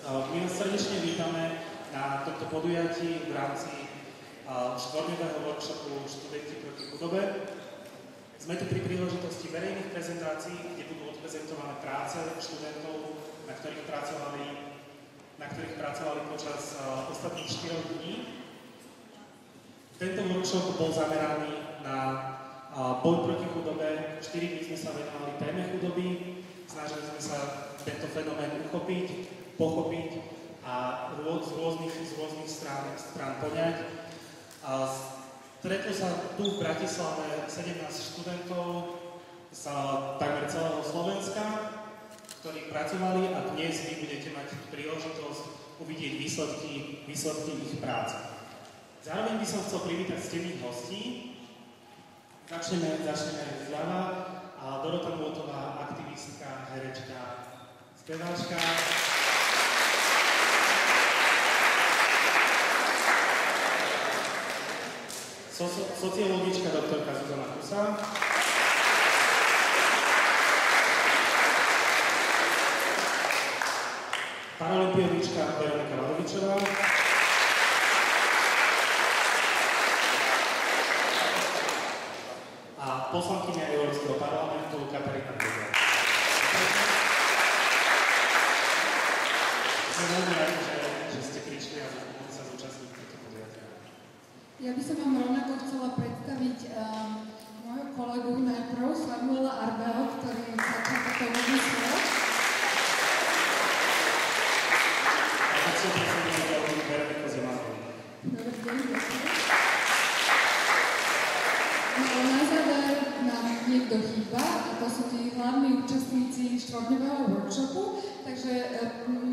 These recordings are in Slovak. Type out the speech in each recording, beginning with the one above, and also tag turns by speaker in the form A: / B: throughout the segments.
A: My vás srdečne vítame na tomto podujatí v rámci štvorňového workshopu Študenti proti chudobe. Sme tu pri príležitosti verejných prezentácií, kde budú odprezentované práce študentov, na ktorých pracovali počas ostatných 4 dní. Tento workshop bol zameraný na boj proti chudobe. 4 dní sme sa venovali téme chudoby, snažili sme sa tento fenomén uchopiť, pochopiť a z rôznych strán poňať. Stretlo sa tu v Bratislave 17 študentov z takmer celého Slovenska, ktorí pracovali, a dnes vy budete mať príležitosť uvidieť výsledky ich práce. Zároveň by som chcel privítať ctených hostí. Začneme zľava. Dorota Môtová, aktivistka, herečka, speváčka. Sociologička doktorka Zuzana Kusa. Paralympiovička Veronika Vadovičová. A poslankyňa Európskeho parlamentu Katarína Búza. Sme veľmi radi, že ste prišli a mohli sa zúčastniť tejto podujatia.
B: Ja by som vám rovnako chcela predstaviť môjho kolegu najprv, Samuela Arbeho, ktorý začal toto vymyslel.
A: A tak som predstavil Veroniku Zemanovú.
B: Dobrý deň, ďakujem. No na záver nám niekto chýba, a to sú tí hlavní účastníci štvorňového workshopu, takže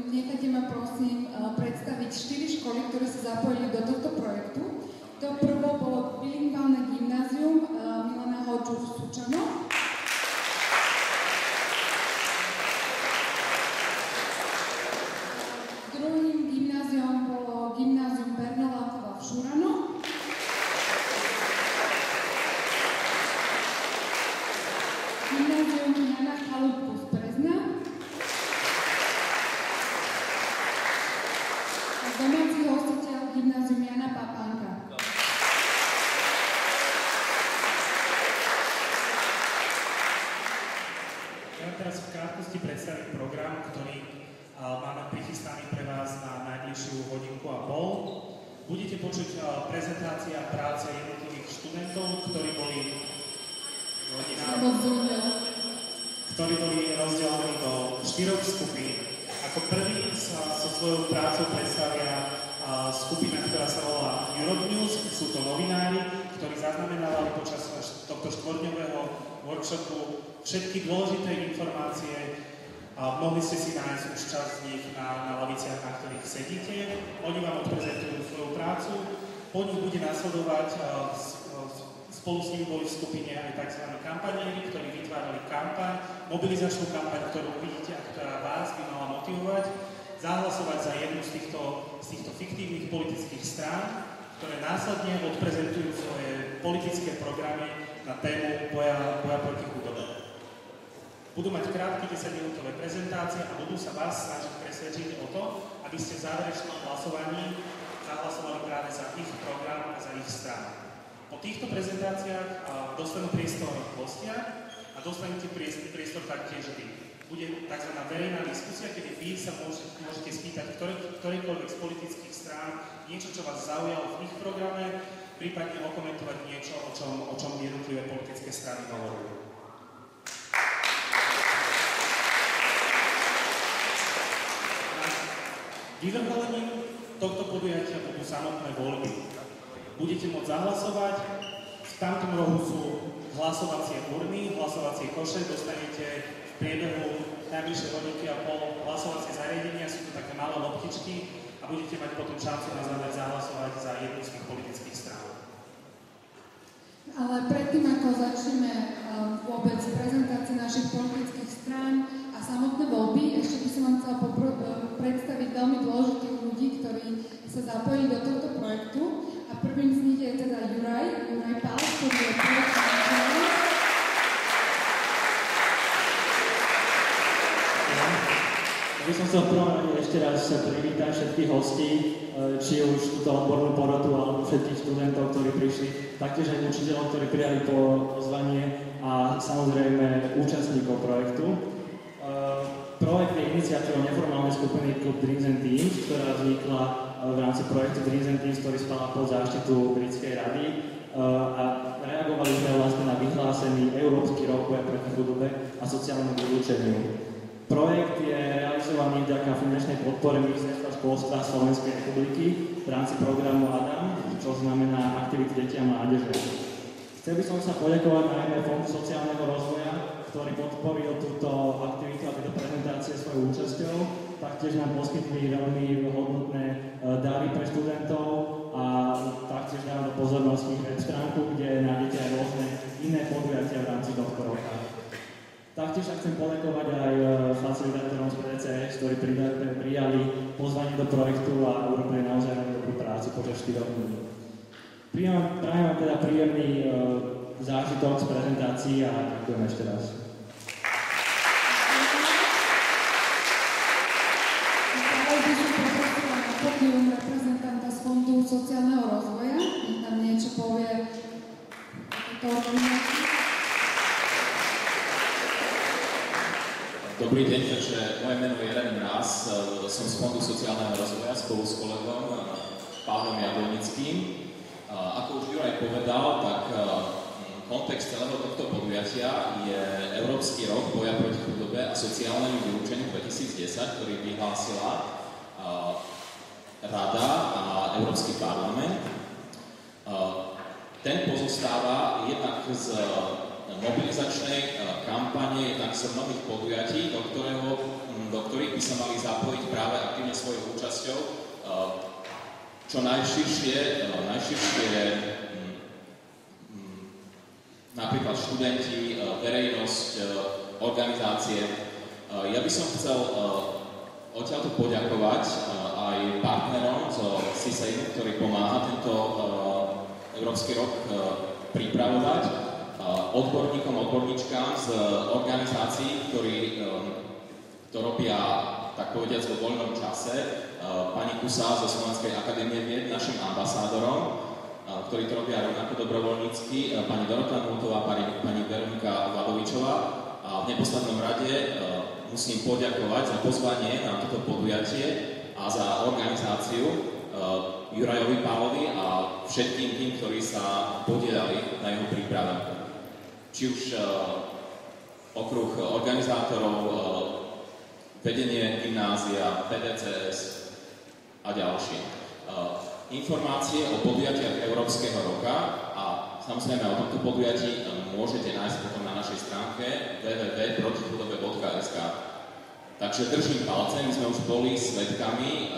B: nechajte ma prosím predstaviť 4 školy, ktoré sa zapojili do tohto projektu. To prvo bolo bilingválne gymnázium Milana Hodžu v Sučanoch. Druhým gymnáziom bolo gymnázium Bernolákova v Šuranoch. Gymnázium Jana Chalúbku z Brezna. A domáci hostiteľ gymnázium Jana Papánka.
A: Ja teraz v krátkosti predstavím program, ktorý máme prichystaný pre vás na najbližšiu hodinku a pol. Budete počuť prezentácia práce jednotlivých študentov, ktorí boli rozdelení do 4 skupín. Ako prvý sa so svojou prácou predstavia skupina, ktorá sa volá Europe News. Sú to novinári, ktorí zaznamenávali počas tohto štvorňového workshopu všetky dôležité informácie. Mohli ste si nájsť už časť z nich na laviciach, na ktorých sedíte. Oni vám odprezentujú svoju prácu. Po nich bude nasledovať, spolu s nimi boli v skupine aj tzv. Kampanieri, ktorí vytvárali kampaň, mobilizačnú kampaň, ktorú vidíte a ktorá vás by mala motivovať zahlasovať za jednu z týchto fiktívnych politických strán, ktoré následne odprezentujú svoje politické programy na tému boja proti chudobe. Budú mať krátke 10-minútové prezentácie a budú sa vás snažiť presvedčiť o to, aby ste v záverečnom hlasovaní zahlasovali práve za ich program a za ich stranu. Po týchto prezentáciách dostanú priestor hostia a dostanete priestor taktiež vy. Bude tzv. Verejná diskusia, kedy vy sa môžete spýtať ktorýkoľvek z politických strán niečo, čo vás zaujalo v ich programe, prípadne okomentovať niečo, o čom jednotlivé politické strany hovorujú. Vyvrcholením tohto podujatia budú samotné voľby. Budete môcť zahlasovať. V tamtom rohu sú hlasovacie urny, hlasovacie koše. Dostanete v priebehu najbližšie hodinky a pol hlasovacie zariadenia. Sú to také malé loptičky a budete mať potom šancu na záver zahlasovať za jednu z tých politických strán.
B: Ale predtým, ako začneme vôbec prezentácie našich politických strán a samotné voľby, ešte by som vám chcela predstaviť veľmi dôležitých ľudí, ktorí sa zapojili do tohto projektu. A prvým z nich je teda Juraj Pál, ktorý je projektný.
C: Ja by som chcel v prvom rade ešte raz privítať všetkých hostí, či už túto odbornú porotu, alebo všetkých študentov, ktorí prišli, taktiež aj učiteľov, ktorí prijali pozvanie a samozrejme účastníkov projektu. Projekt je iniciatívou neformálnej skupiny Club Dreams and Teams, ktorá vznikla v rámci projektu Dreams and Teams, ktorý spadá pod záštitu Britskej rady a reagovali sme vlastne na vyhlásený Európsky rok boja proti chudobe a sociálnemu vylúčeniu. Projekt je realizovaný vďaka finančnej podpore Ministerstva školstva Slovenskej republiky v rámci programu ADAM, čo znamená aktivity detí a mládeže. Chcel by som sa poďakovať najmä Fondu sociálneho rozvoja, ktorý podporil túto aktivitu a tieto prezentácie svojou účasťou. Taktiež nám poskytli veľmi hodnotné dary pre študentov a taktiež dám do pozornosti web stránku, kde nájdete aj rôzne iné podujatia v rámci tohto roka. Taktiež sa chcem poďakovať aj facilitátorom z PDCS, ktorí prijali pozvanie do projektu a urobili naozaj dobrú prácu počas 4 dní. Prajem vám teda príjemný zážitok z prezentácií a ďakujem ešte raz.
B: Ďalej by som poprosila na pódium reprezentanta z Fondu sociálneho rozvoja. Nech nám niečo povie o tejto organizácii.
D: Dobrý deň, takže moje meno je Jan Mráz, som z Fondu sociálneho rozvoja spolu s kolegom Pavlom Jablonickým. Ako už Juraj povedal, tak kontext celého tohto podujatia je Európsky rok boja proti chudobe a sociálnemu vylúčeniu 2010, ktorý vyhlásila Rada a Európsky parlament. Ten pozostáva jednak z mobilizačnej kampane, jednak z mnohých podujatí, do ktorých by sa mali zapojiť práve aktívne svojou účasťou čo najširšie napríklad študenti, verejnosť, organizácie. Ja by som chcel odtiaľto poďakovať aj partnerom zo CISEIN, ktorý pomáha tento Európsky rok pripravovať, odborníkom, odborníčkám z organizácií, ktorí to robia, tak povediac, vo voľnom čase. Pani Kusa zo Slovenskej akadémie vied, našim ambasádorom, ktorí to robia rovnako dobrovoľnícky, pani Dorota Nultová, pani Veronika Vladovičová. A v neposlednom rade musím poďakovať za pozvanie na toto podujatie a za organizáciu Jurajovi Pálovi a všetkým tým, ktorí sa podielali na jeho príprave. Či už okruh organizátorov, vedenie gymnázia, PDCS a ďalšie. Informácie o podujatiach Európskeho roka a samozrejme o tomto podujatí môžete nájsť potom na našej stránke www.protichudobe.sk. Takže držím palce, my sme už boli svedkami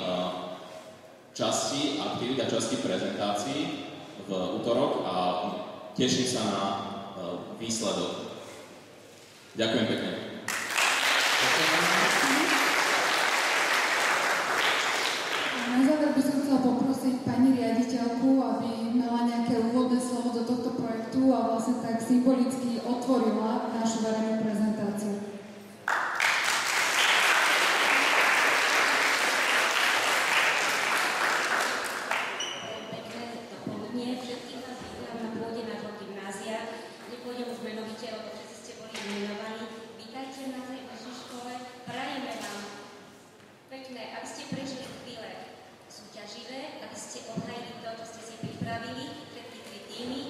D: časti aktivít a časti prezentácií v útorok a teším sa na výsledok. Ďakujem pekne.
B: Na záver by som chcela poprosiť pani riaditeľku, aby mala nejaké úvodné slovo do tohto projektu a vlastne tak symbolicky otvorila našu verejnú prezentáciu.
E: Aby ste obhajili to, čo ste si pripravili, všetky 3 týmy,